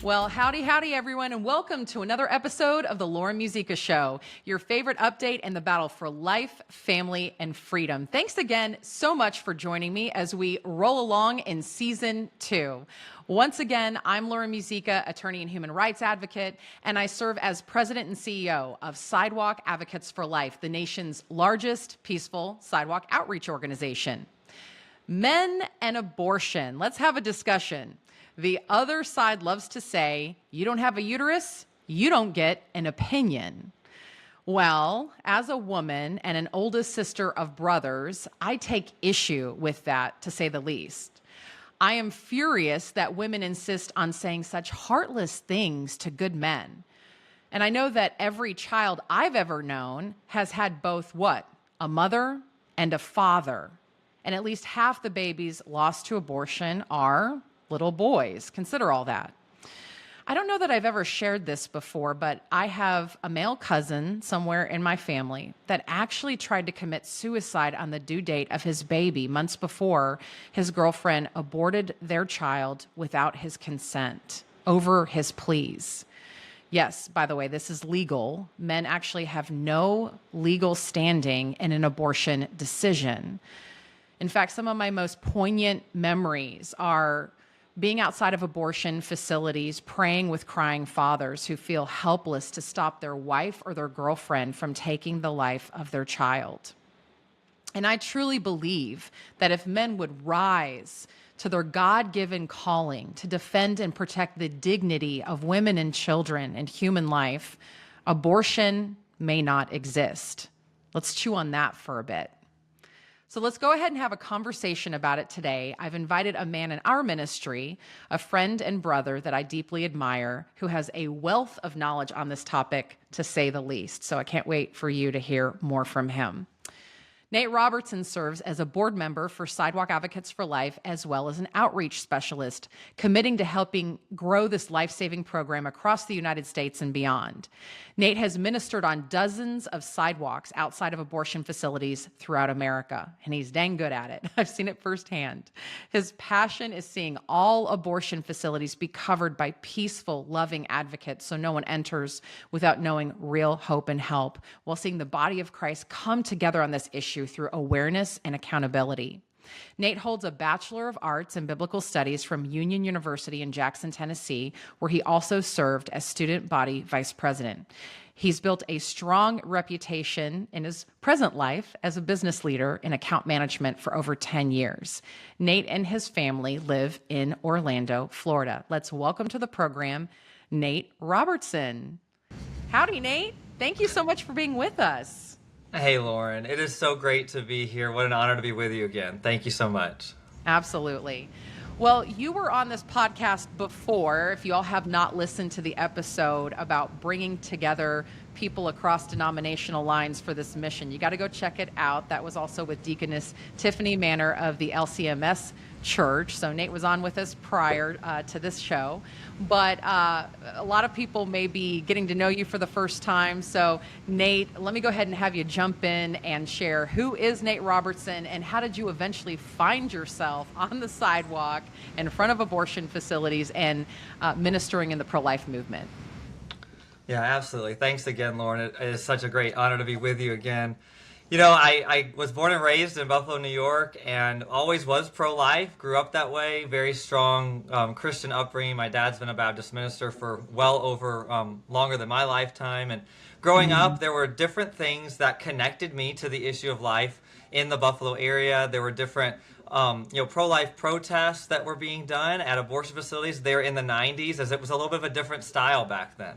Well, howdy, howdy, everyone, and welcome to another episode of the Lauren Musica Show, your favorite update in the battle for life, family, and freedom. Thanks again so much for joining me as we roll along in Season 2. Once again, I'm Lauren Musica, attorney and human rights advocate, and I serve as president and CEO of Sidewalk Advocates for Life, the nation's largest peaceful sidewalk outreach organization. Men and abortion. Let's have a discussion. The other side loves to say, you don't have a uterus, you don't get an opinion. Well, as a woman and an oldest sister of brothers, I take issue with that, to say the least. I am furious that women insist on saying such heartless things to good men. And I know that every child I've ever known has had both what? A mother and a father. And at least half the babies lost to abortion are little boys. Consider all that. I don't know that I've ever shared this before, but I have a male cousin somewhere in my family that actually tried to commit suicide on the due date of his baby months before his girlfriend aborted their child without his consent over his pleas. Yes, by the way, this is legal. Men actually have no legal standing in an abortion decision. In fact, some of my most poignant memories are being outside of abortion facilities, praying with crying fathers who feel helpless to stop their wife or their girlfriend from taking the life of their child. And I truly believe that if men would rise to their God-given calling to defend and protect the dignity of women and children and human life, abortion may not exist. Let's chew on that for a bit. So let's go ahead and have a conversation about it today. I've invited a man in our ministry, a friend and brother that I deeply admire, who has a wealth of knowledge on this topic, to say the least. So I can't wait for you to hear more from him. Nate Robertson serves as a board member for Sidewalk Advocates for Life, as well as an outreach specialist, committing to helping grow this life-saving program across the United States and beyond. Nate has ministered on dozens of sidewalks outside of abortion facilities throughout America, and he's dang good at it. I've seen it firsthand. His passion is seeing all abortion facilities be covered by peaceful, loving advocates so no one enters without knowing real hope and help, while seeing the body of Christ come together on this issue through awareness and accountability. Nate holds a Bachelor of Arts in Biblical Studies from Union University in Jackson, Tennessee, where he also served as student body vice president. He's built a strong reputation in his present life as a business leader in account management for over 10 years. Nate and his family live in Orlando, Florida. Let's welcome to the program, Nate Robertson. Howdy, Nate. Thank you so much for being with us. Hey, Lauren. It is so great to be here. What an honor to be with you again. Thank you so much. Absolutely. Well, you were on this podcast before. If you all have not listened to the episode about bringing together people across denominational lines for this mission, you got to go check it out. That was also with Deaconess Tiffany Manor of the LCMS Church. So Nate was on with us prior to this show. But a lot of people may be getting to know you for the first time. So Nate, let me go ahead and have you jump in and share who is Nate Robertson and how did you eventually find yourself on the sidewalk in front of abortion facilities and ministering in the pro-life movement? Yeah, absolutely. Thanks again, Lauren. It is such a great honor to be with you again. You know, I was born and raised in Buffalo, New York, and always was pro-life, grew up that way, very strong Christian upbringing. My dad's been a Baptist minister for well over longer than my lifetime. And growing up, there were different things that connected me to the issue of life in the Buffalo area. There were different pro-life protests that were being done at abortion facilities there in the 90s, as it was a little bit of a different style back then.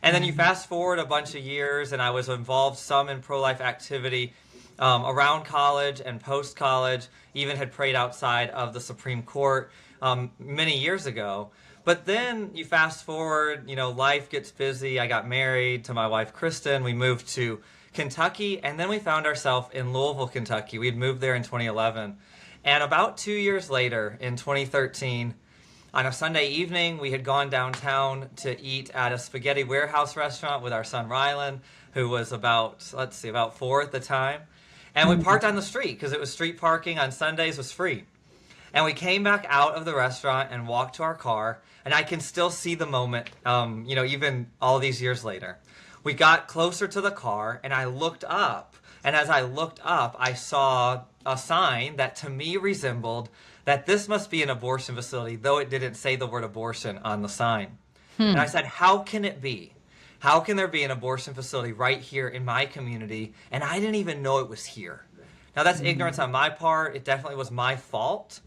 And then you fast forward a bunch of years, and I was involved some in pro-life activity around college and post-college, even had prayed outside of the Supreme Court many years ago. But then you fast forward, life gets busy. I got married to my wife, Kristen. We moved to Kentucky, and then we found ourselves in Louisville, Kentucky. We had moved there in 2011. And about 2 years later, in 2013, on a Sunday evening, we had gone downtown to eat at a spaghetti warehouse restaurant with our son Rylan, who was about 4 at the time. And we parked on the street because it was street parking on Sundays was free. And we came back out of the restaurant and walked to our car, and I can still see the moment, even all these years later. We got closer to the car, and I looked up, and as I looked up, I saw a sign that to me resembled that this must be an abortion facility, though it didn't say the word abortion on the sign. And I said, how can it be? How can there be an abortion facility right here in my community? And I didn't even know it was here. Now, that's ignorance on my part. It definitely was my fault.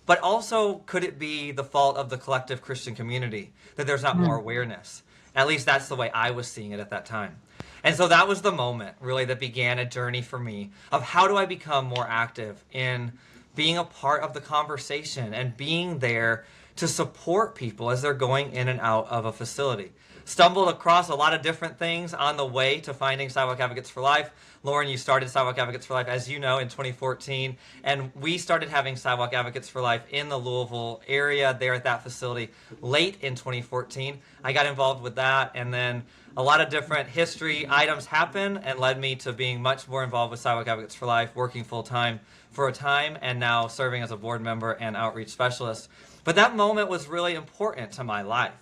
But also, could it be the fault of the collective Christian community that there's not more awareness? At least that's the way I was seeing it at that time. And so that was the moment, really, that began a journey for me of how do I become more active in being a part of the conversation and being there to support people as they're going in and out of a facility. Stumbled across a lot of different things on the way to finding Sidewalk Advocates for Life. Lauren, you started Sidewalk Advocates for Life, as you know, in 2014, and we started having Sidewalk Advocates for Life in the Louisville area there at that facility late in 2014. I got involved with that, and then a lot of different history items happened and led me to being much more involved with Sidewalk Advocates for Life, working full-time for a time, and now serving as a board member and outreach specialist. But that moment was really important to my life.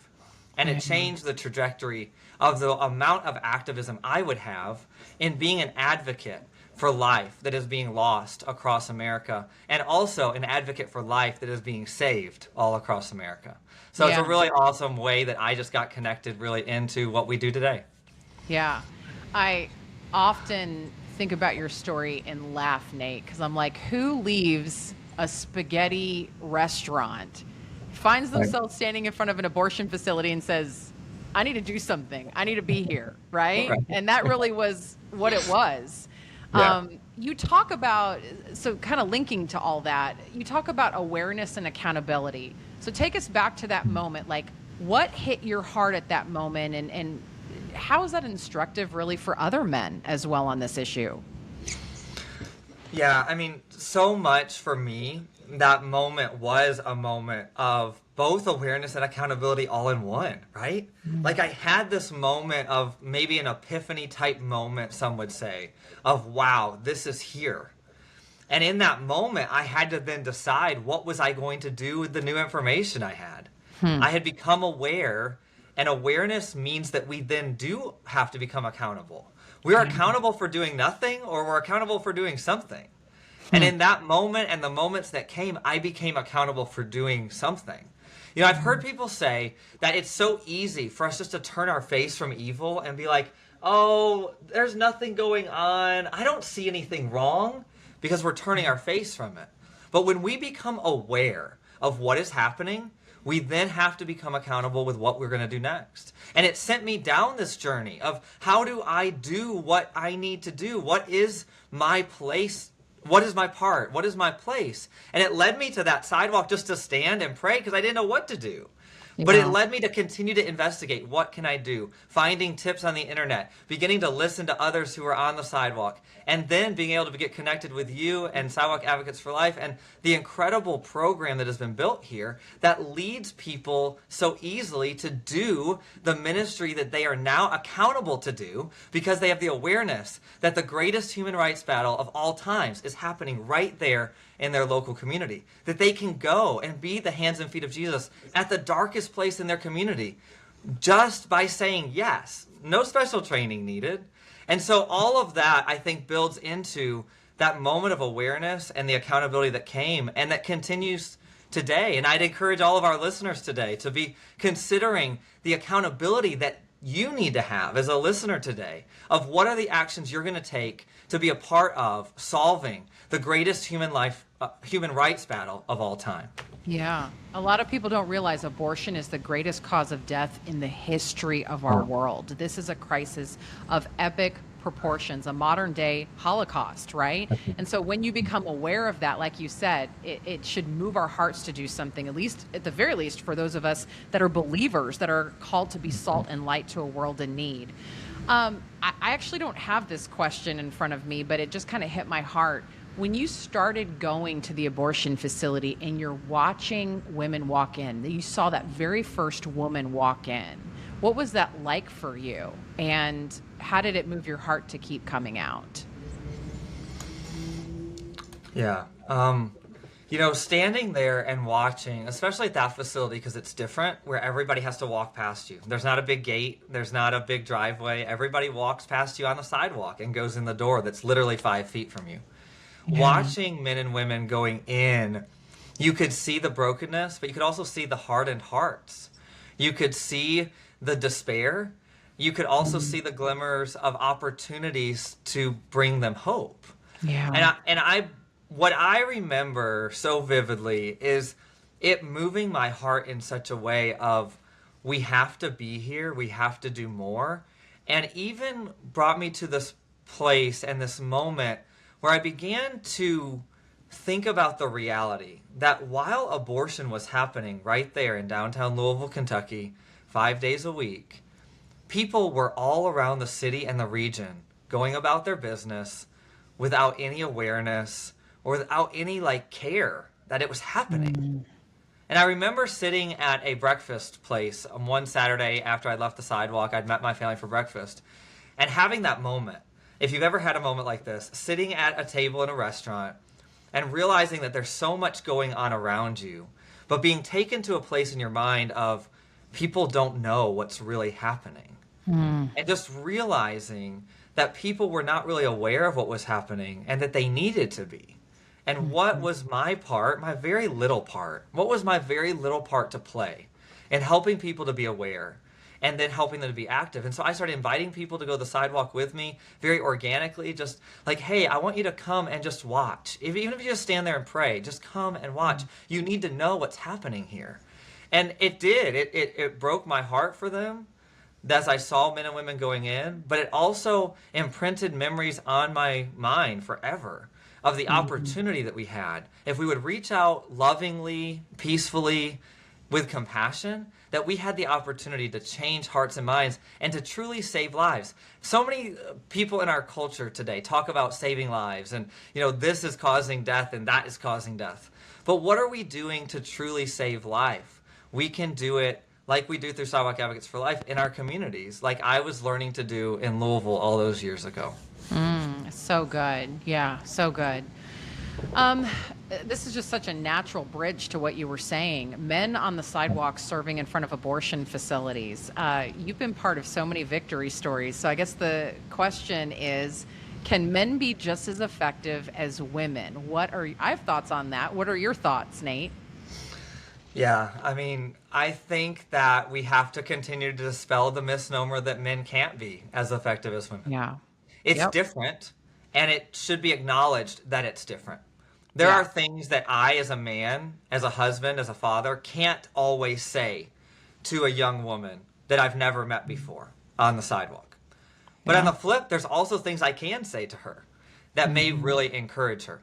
And it changed the trajectory of the amount of activism I would have in being an advocate for life that is being lost across America, and also an advocate for life that is being saved all across America. So it's a really awesome way that I just got connected really into what we do today. Yeah. I often think about your story and laugh, Nate, because I'm like, who leaves a spaghetti restaurant, finds themselves standing in front of an abortion facility and says, I need to do something. I need to be here, right? And that really was what it was. Yeah. You talk about, so kind of linking to all that, you talk about awareness and accountability. So take us back to that moment. Like, what hit your heart at that moment, and how is that instructive really for other men as well on this issue? Yeah, I mean, so much for me, that moment was a moment of both awareness and accountability all in one, right? Like, I had this moment of maybe an epiphany type moment, some would say, of wow, this is here. And in that moment, I had to then decide what was I going to do with the new information I had. I had become aware, and awareness means that we then do have to become accountable. We're accountable for doing nothing, or we're accountable for doing something. And in that moment and the moments that came, I became accountable for doing something. You know, I've heard people say that it's so easy for us just to turn our face from evil and be like, oh, there's nothing going on. I don't see anything wrong, because we're turning our face from it. But when we become aware of what is happening, we then have to become accountable with what we're going to do next. And it sent me down this journey of how do I do what I need to do? What is my place? What is my part? What is my place? And it led me to that sidewalk just to stand and pray because I didn't know what to do. But it led me to continue to investigate. What can I do? Finding tips on the internet, beginning to listen to others who are on the sidewalk, and then being able to get connected with you and Sidewalk Advocates for Life and the incredible program that has been built here that leads people so easily to do the ministry that they are now accountable to do, because they have the awareness that the greatest human rights battle of all times is happening right there in their local community, that they can go and be the hands and feet of Jesus at the darkest place in their community just by saying yes. No special training needed. And so all of that, I think, builds into that moment of awareness and the accountability that came and that continues today. And I'd encourage all of our listeners today to be considering the accountability that you need to have as a listener today of what are the actions you're going to take to be a part of solving the greatest human rights battle of all time. Yeah. A lot of people don't realize abortion is the greatest cause of death in the history of our world. This is a crisis of epic proportions, a modern day Holocaust, right? And so when you become aware of that, like you said, it should move our hearts to do something, at the very least, for those of us that are believers, that are called to be salt and light to a world in need. I actually don't have this question in front of me, but it just kind of hit my heart. When you started going to the abortion facility and you're watching women walk in, you saw that very first woman walk in, what was that like for you? And how did it move your heart to keep coming out? Yeah. Standing there and watching, especially at that facility, because it's different, where everybody has to walk past you. There's not a big gate. There's not a big driveway. Everybody walks past you on the sidewalk and goes in the door that's literally 5 feet from you. Yeah. Watching men and women going in, you could see the brokenness, but you could also see the hardened hearts. You could see the despair. You could also see the glimmers of opportunities to bring them hope. Yeah. What I remember so vividly is it moving my heart in such a way of, we have to be here, we have to do more, and even brought me to this place and this moment where I began to think about the reality that while abortion was happening right there in downtown Louisville, Kentucky, 5 days a week, people were all around the city and the region going about their business without any awareness or without any care that it was happening. And I remember sitting at a breakfast place one Saturday after I left the sidewalk. I'd met my family for breakfast, and having that moment. If you've ever had a moment like this, sitting at a table in a restaurant and realizing that there's so much going on around you, but being taken to a place in your mind of people don't know what's really happening. And just realizing that people were not really aware of what was happening and that they needed to be. And what was my part, my very little part? What was my very little part to play in helping people to be aware and then helping them to be active? And so I started inviting people to go to the sidewalk with me very organically, just hey, I want you to come and just watch. Even if you just stand there and pray, just come and watch. You need to know what's happening here. And it did. It broke my heart for them as I saw men and women going in, but it also imprinted memories on my mind forever of the opportunity that we had. If we would reach out lovingly, peacefully, with compassion, that we had the opportunity to change hearts and minds and to truly save lives. So many people in our culture today talk about saving lives and, this is causing death and that is causing death. But what are we doing to truly save life? We can do it like we do through Sidewalk Advocates for Life in our communities, like I was learning to do in Louisville all those years ago. So good. Yeah, so good. This is just such a natural bridge to what you were saying. Men on the sidewalk serving in front of abortion facilities. You've been part of so many victory stories. So I guess the question is, can men be just as effective as women? I have thoughts on that. What are your thoughts, Nate? Yeah, I think that we have to continue to dispel the misnomer that men can't be as effective as women. Yeah. It's different, and it should be acknowledged that it's different. There are things that I, as a man, as a husband, as a father, can't always say to a young woman that I've never met before on the sidewalk. But on the flip, there's also things I can say to her that may really encourage her.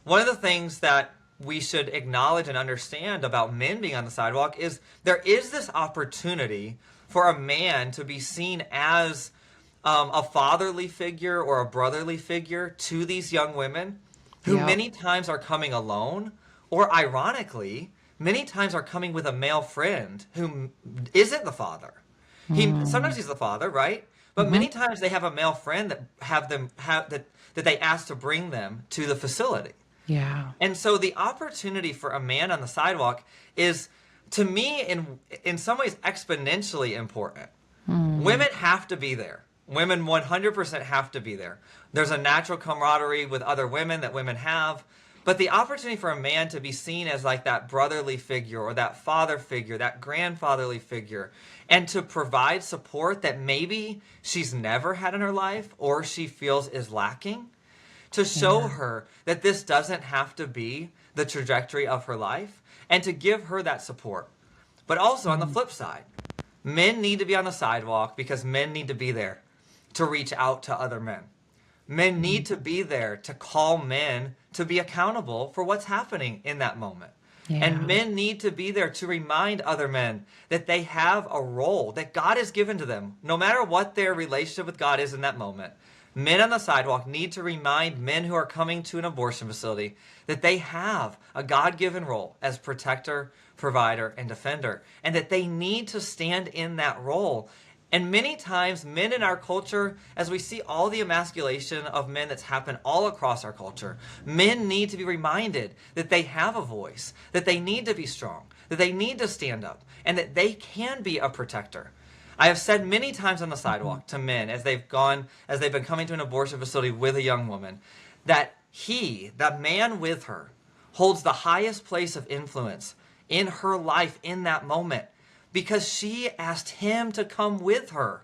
One of the things that we should acknowledge and understand about men being on the sidewalk is there is this opportunity for a man to be seen as a fatherly figure or a brotherly figure to these young women who many times are coming alone, or ironically, many times are coming with a male friend who isn't the father. Sometimes he's the father, right? But many times they have a male friend that they ask to bring them to the facility. Yeah. And so the opportunity for a man on the sidewalk is, to me, in some ways, exponentially important. Women have to be there. Women 100% have to be there. There's a natural camaraderie with other women that women have. But the opportunity for a man to be seen as that brotherly figure or that father figure, that grandfatherly figure, and to provide support that maybe she's never had in her life or she feels is lacking, to show her that this doesn't have to be the trajectory of her life, and to give her that support. But also on the flip side, men need to be on the sidewalk because men need to be there to reach out to other men. Men need to be there to call men to be accountable for what's happening in that moment. Yeah. And men need to be there to remind other men that they have a role that God has given to them, no matter what their relationship with God is in that moment. Men on the sidewalk need to remind men who are coming to an abortion facility that they have a God-given role as protector, provider, and defender, and that they need to stand in that role And many times, men in our culture, as we see all the emasculation of men that's happened all across our culture, men need to be reminded that they have a voice, that they need to be strong, that they need to stand up, and that they can be a protector. I have said many times on the sidewalk to men as they've been coming to an abortion facility with a young woman, that that man with her, holds the highest place of influence in her life in that moment because she asked him to come with her.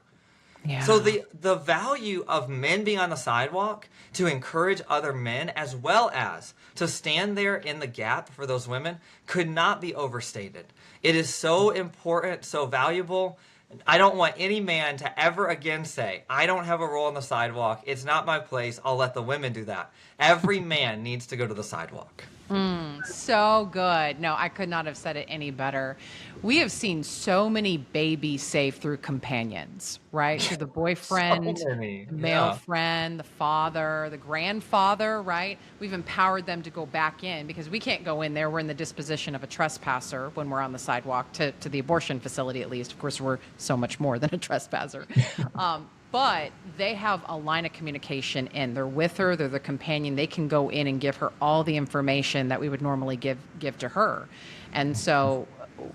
Yeah. So the value of men being on the sidewalk to encourage other men as well as to stand there in the gap for those women could not be overstated. It is so important, so valuable. I don't want any man to ever again say, I don't have a role on the sidewalk. It's not my place. I'll let the women do that. Every man needs to go to the sidewalk. So good. No, I could not have said it any better. We have seen so many babies saved through companions, right? Through the boyfriend, the male friend, the father, the grandfather, right? We've empowered them to go back in because we can't go in there. We're in the disposition of a trespasser when we're on the sidewalk to the abortion facility, at least. Of course, we're so much more than a trespasser. But they have a line of communication in. They're with her. They're the companion. They can go in and give her all the information that we would normally give to her. And so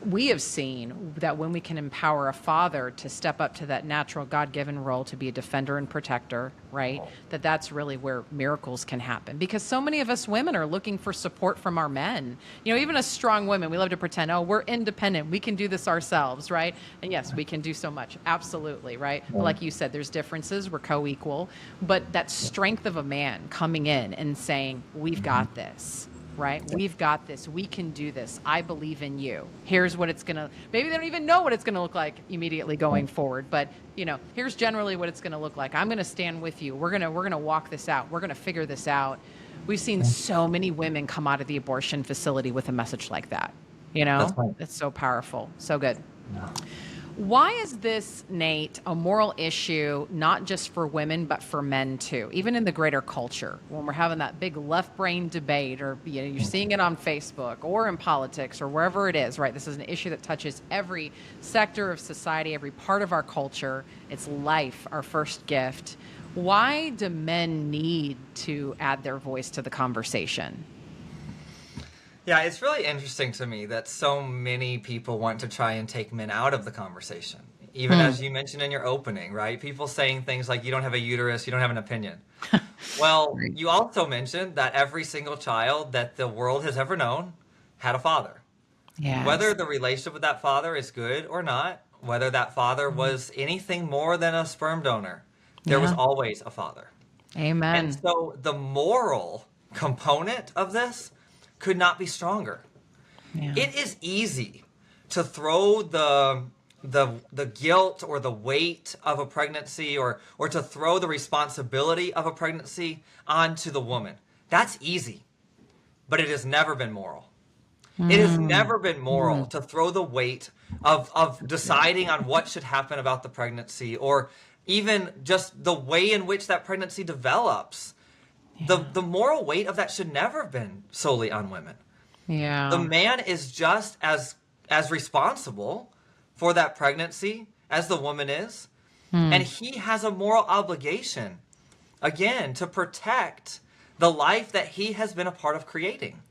we have seen that when we can empower a father to step up to that natural God-given role to be a defender and protector, right, that's really where miracles can happen. Because so many of us women are looking for support from our men. You know, even as strong women, we love to pretend, oh, we're independent. We can do this ourselves, right? And yes, we can do so much. Absolutely, right? But like you said, there's differences. We're co-equal. But that strength of a man coming in and saying, we've got this. Right? We've got this. We can do this. I believe in you. Here's what it's going to, maybe they don't even know what it's going to look like immediately going forward, but here's generally what it's going to look like. I'm going to stand with you. We're going to walk this out. We're going to figure this out. We've seen so many women come out of the abortion facility with a message like that. That's right. It's so powerful. So good. Yeah. Why is this, Nate, a moral issue, not just for women, but for men too, even in the greater culture, when we're having that big left brain debate, or you're seeing it on Facebook or in politics or wherever it is, right? This is an issue that touches every sector of society, every part of our culture. It's life, our first gift. Why do men need to add their voice to the conversation? Yeah, it's really interesting to me that so many people want to try and take men out of the conversation. Even as you mentioned in your opening, right? People saying things like, you don't have a uterus, you don't have an opinion. Well, you also mentioned that every single child that the world has ever known had a father. Yes. Whether the relationship with that father is good or not, whether that father was anything more than a sperm donor, there was always a father. Amen. And so the moral component of this could not be stronger. Yeah. It is easy to throw the guilt or the weight of a pregnancy or to throw the responsibility of a pregnancy onto the woman. That's easy, but it has never been moral. It has never been moral to throw the weight of deciding on what should happen about the pregnancy, or even just the way in which that pregnancy develops. The moral weight of that should never have been solely on women. Yeah. The man is just as responsible for that pregnancy as the woman is. And he has a moral obligation, again, to protect the life that he has been a part of creating.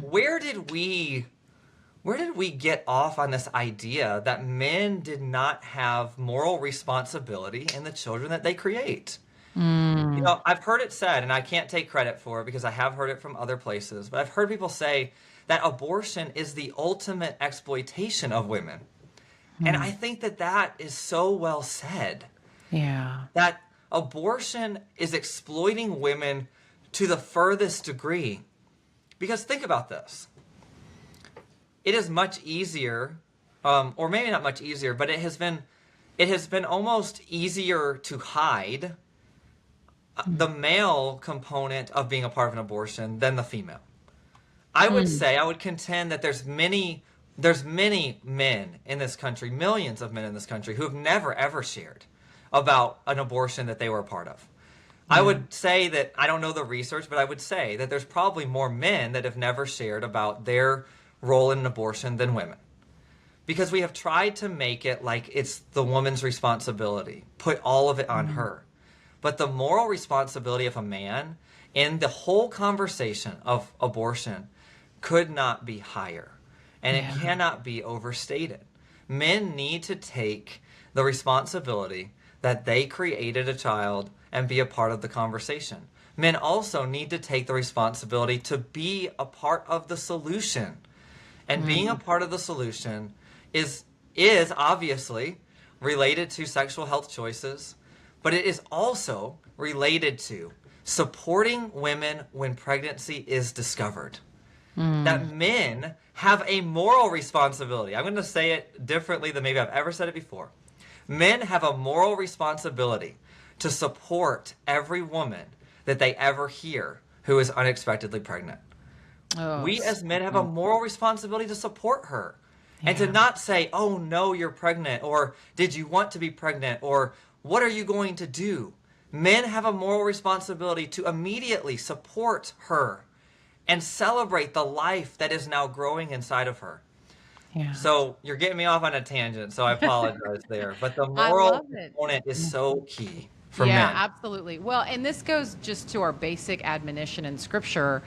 Where did we get off on this idea that men did not have moral responsibility in the children that they create? I've heard it said, and I can't take credit for it because I have heard it from other places, but I've heard people say that abortion is the ultimate exploitation of women. And I think that is so well said. Yeah. That abortion is exploiting women to the furthest degree. Because think about this. It is much easier, or maybe not much easier, but it has been almost easier to hide the male component of being a part of an abortion than the female. I would contend that there's many men in this country, millions of men in this country, who have never ever shared about an abortion that they were a part of. I would say that, I don't know the research, but I would say that there's probably more men that have never shared about their role in an abortion than women. because we have tried to make it like it's the woman's responsibility, put all of it on her. But the moral responsibility of a man in the whole conversation of abortion could not be higher, and it cannot be overstated. Men need to take the responsibility that they created a child and be a part of the conversation. Men also need to take the responsibility to be a part of the solution. And being a part of the solution is obviously related to sexual health choices, but it is also related to supporting women when pregnancy is discovered. That men have a moral responsibility. I'm going to say it differently than maybe I've ever said it before. Men have a moral responsibility to support every woman that they ever hear who is unexpectedly pregnant. We as men have a moral responsibility to support her and to not say, oh no, you're pregnant, or did you want to be pregnant, or what are you going to do? Men have a moral responsibility to immediately support her and celebrate the life that is now growing inside of her. Yeah. So you're getting me off on a tangent, so I apologize there. But the moral component is so key for men. Yeah, absolutely. Well, and this goes just to our basic admonition in Scripture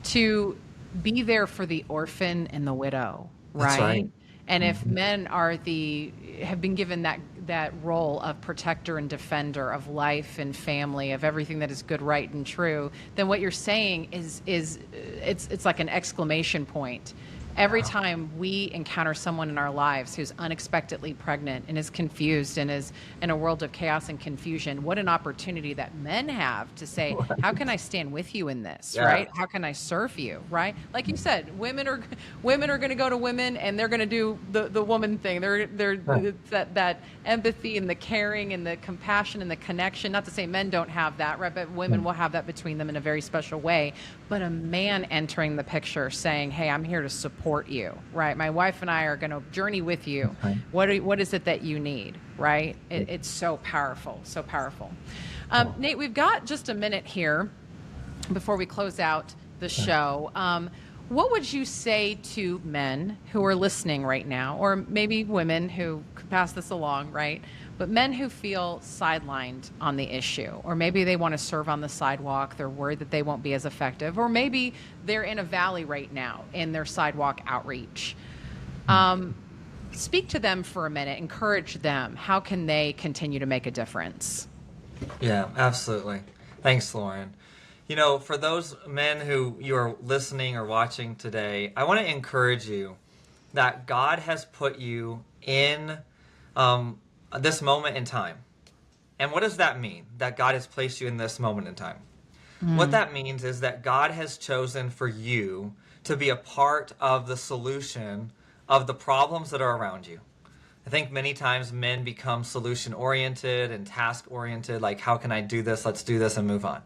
to be there for the orphan and the widow, right? That's right. And if men have been given that role of protector and defender of life and family, of everything that is good, right, and true, then what you're saying is it's like an exclamation point. Every time we encounter someone in our lives who's unexpectedly pregnant and is confused and is in a world of chaos and confusion, what an opportunity that men have to say, how can I stand with you in this, right? How can I serve you, right? Like you said, women are going to go to women and they're going to do the woman thing. They're that empathy and the caring and the compassion and the connection. Not to say men don't have that, right? But women will have that between them in a very special way. But a man entering the picture saying, hey, I'm here to support you, right? My wife and I are going to journey with you. Right. What is it that you need, right? It's so powerful, so powerful. Nate, we've got just a minute here before we close out the show. What would you say to men who are listening right now, or maybe women who could pass this along, right? But men who feel sidelined on the issue, or maybe they want to serve on the sidewalk, they're worried that they won't be as effective, or maybe they're in a valley right now in their sidewalk outreach. Speak to them for a minute, encourage them. How can they continue to make a difference? Yeah, absolutely. Thanks, Lauren. You know, for those men who you are listening or watching today, I want to encourage you that God has put you in this moment in time. And what does that mean, that God has placed you in this moment in time? What that means is that God has chosen for you to be a part of the solution of the problems that are around you. I think many times men become solution-oriented and task-oriented, like, how can I do this? Let's do this and move on.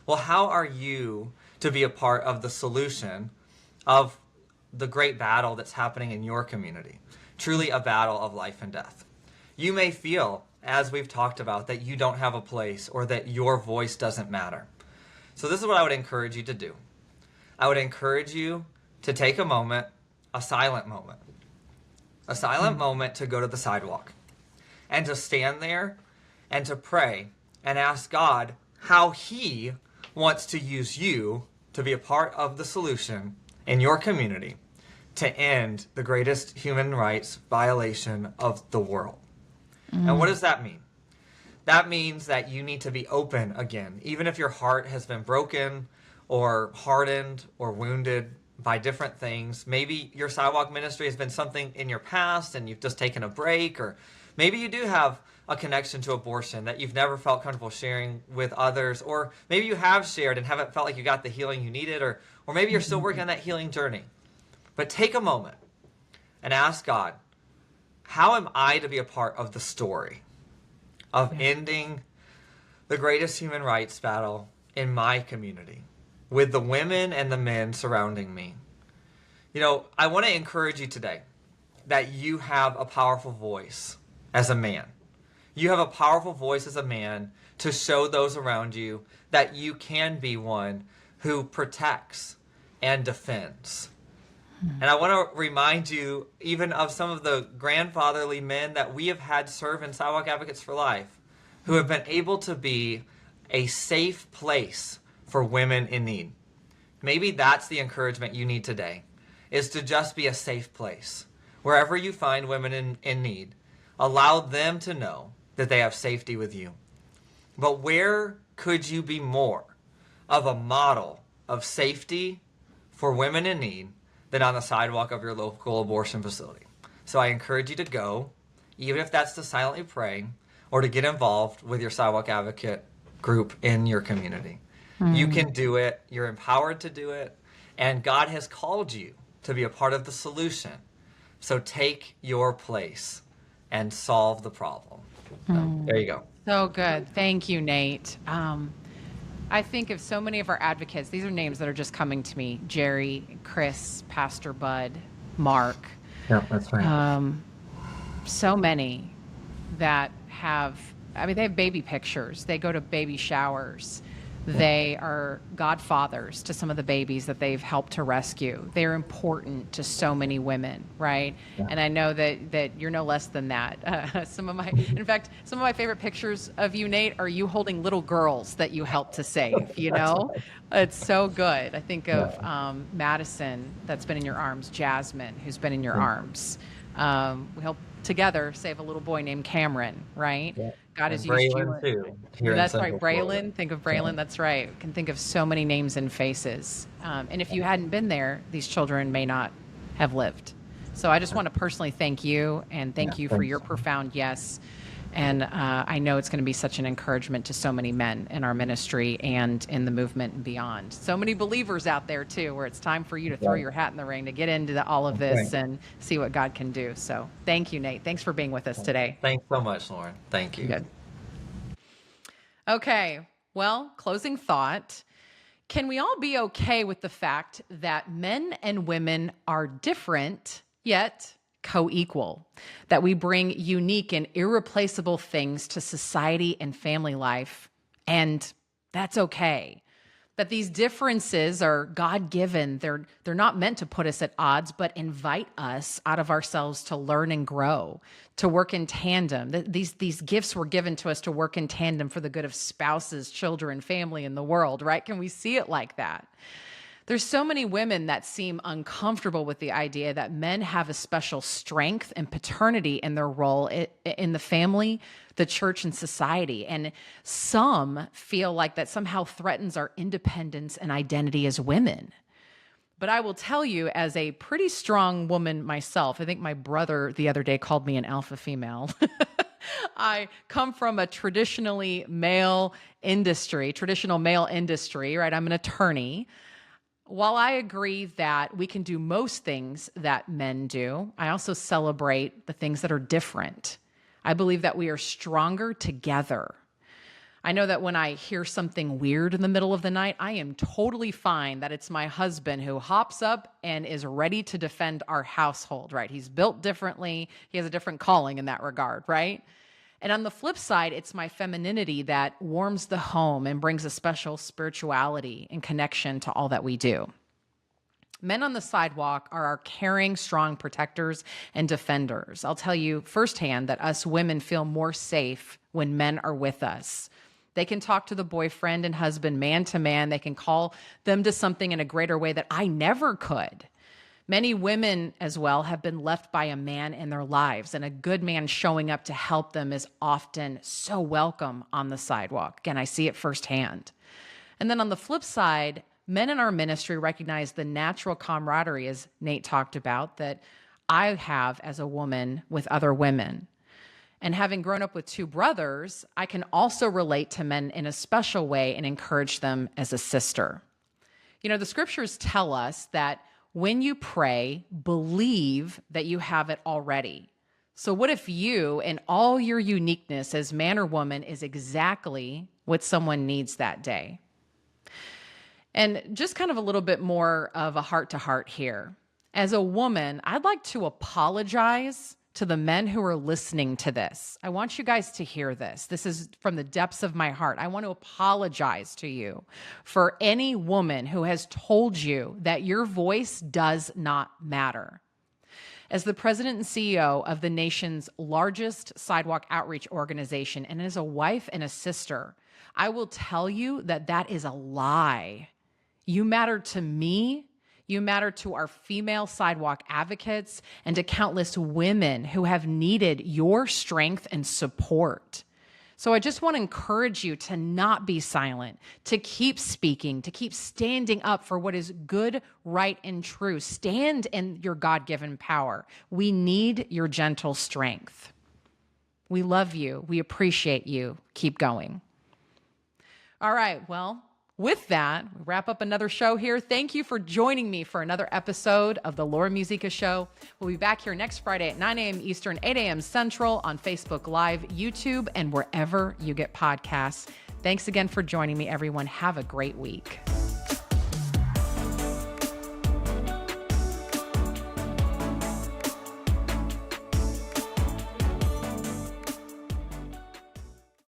Well, how are you to be a part of the solution of the great battle that's happening in your community? Truly a battle of life and death. You may feel, as we've talked about, that you don't have a place or that your voice doesn't matter. So this is what I would encourage you to do. I would encourage you to take a moment, a silent moment to go to the sidewalk and to stand there and to pray and ask God how He wants to use you to be a part of the solution in your community to end the greatest human rights violation of the world. And what does that mean? That means that you need to be open again, even if your heart has been broken or hardened or wounded by different things. Maybe your sidewalk ministry has been something in your past and you've just taken a break, or maybe you do have a connection to abortion that you've never felt comfortable sharing with others, or maybe you have shared and haven't felt like you got the healing you needed, or maybe you're still working on that healing journey. But take a moment and ask God, how am I to be a part of the story of ending the greatest human rights battle in my community with the women and the men surrounding me? You know, I want to encourage you today that you have a powerful voice as a man. You have a powerful voice as a man to show those around you that you can be one who protects and defends. And I want to remind you even of some of the grandfatherly men that we have had serve in Sidewalk Advocates for Life who have been able to be a safe place for women in need. Maybe that's the encouragement you need today, is to just be a safe place. Wherever you find women in need, allow them to know that they have safety with you. But where could you be more of a model of safety for women in need than on the sidewalk of your local abortion facility? So I encourage you to go, even if that's to silently pray or to get involved with your Sidewalk Advocate group in your community. You can do it. You're empowered to do it. And God has called you to be a part of the solution. So take your place and solve the problem. There you go. So good. Thank you, Nate. I think of so many of our advocates. These are names that are just coming to me: Jerry, Chris, Pastor Bud, Mark. Yeah, that's right. So many that have, they have baby pictures. They go to baby showers. They are godfathers to some of the babies that they've helped to rescue. They're important to so many women, right? Yeah. And I know that you're no less than that. Some of my favorite pictures of you, Nate, are you holding little girls that you helped to save, you know? It's so good. I think of Madison, that's been in your arms, Jasmine, who's been in your arms. We helped together save a little boy named Cameron, right? Yeah. God has used you. Too, that's right, Braylon. Think of Braylon. That's right. Can think of so many names and faces. And if you hadn't been there, these children may not have lived. So I just want to personally thank you and thank you for your profound yes. And I know it's going to be such an encouragement to so many men in our ministry and in the movement and beyond. So many believers out there, too, where it's time for you to throw your hat in the ring to get into all of this and see what God can do. So thank you, Nate. Thanks for being with us today. Thanks so much, Lauren. Thank you. Good. Okay. Well, closing thought. Can we all be okay with the fact that men and women are different, yet co-equal, that we bring unique and irreplaceable things to society and family life, and that's okay? That these differences are God-given. They're not meant to put us at odds, but invite us out of ourselves to learn and grow, to work in tandem. These gifts were given to us to work in tandem for the good of spouses, children, family, and the world, right? Can we see it like that? There's so many women that seem uncomfortable with the idea that men have a special strength and paternity in their role in the family, the church, and society. And some feel like that somehow threatens our independence and identity as women. But I will tell you, as a pretty strong woman myself, I think my brother the other day called me an alpha female. I come from a traditional male industry, right? I'm an attorney. While I agree that we can do most things that men do, I also celebrate the things that are different. I believe that we are stronger together. I know that when I hear something weird in the middle of the night, I am totally fine that it's my husband who hops up and is ready to defend our household, right? He's built differently. He has a different calling in that regard, right? And on the flip side, it's my femininity that warms the home and brings a special spirituality and connection to all that we do. Men on the sidewalk are our caring, strong protectors and defenders. I'll tell you firsthand that us women feel more safe when men are with us. They can talk to the boyfriend and husband man to man. They can call them to something in a greater way that I never could. Many women as well have been left by a man in their lives, and a good man showing up to help them is often so welcome on the sidewalk. Again, I see it firsthand. And then on the flip side, men in our ministry recognize the natural camaraderie, as Nate talked about, that I have as a woman with other women. And having grown up with two brothers, I can also relate to men in a special way and encourage them as a sister. You know, the scriptures tell us that when you pray, believe that you have it already. So what if you, in all your uniqueness as man or woman, is exactly what someone needs that day? And just kind of a little bit more of a heart-to-heart here. As a woman, I'd like to apologize to the men who are listening to this. I want you guys to hear this. This is from the depths of my heart. I want to apologize to you for any woman who has told you that your voice does not matter. As the president and CEO of the nation's largest sidewalk outreach organization, and as a wife and a sister, I will tell you that that is a lie. You matter to me. You matter to our female sidewalk advocates and to countless women who have needed your strength and support. So I just want to encourage you to not be silent, to keep speaking, to keep standing up for what is good, right, and true. Stand in your God-given power. We need your gentle strength. We love you. We appreciate you. Keep going. All right, well, with that, we wrap up another show here. Thank you for joining me for another episode of the Laura Musica Show. We'll be back here next Friday at 9 a.m. Eastern, 8 a.m. Central on Facebook Live, YouTube, and wherever you get podcasts. Thanks again for joining me, everyone. Have a great week.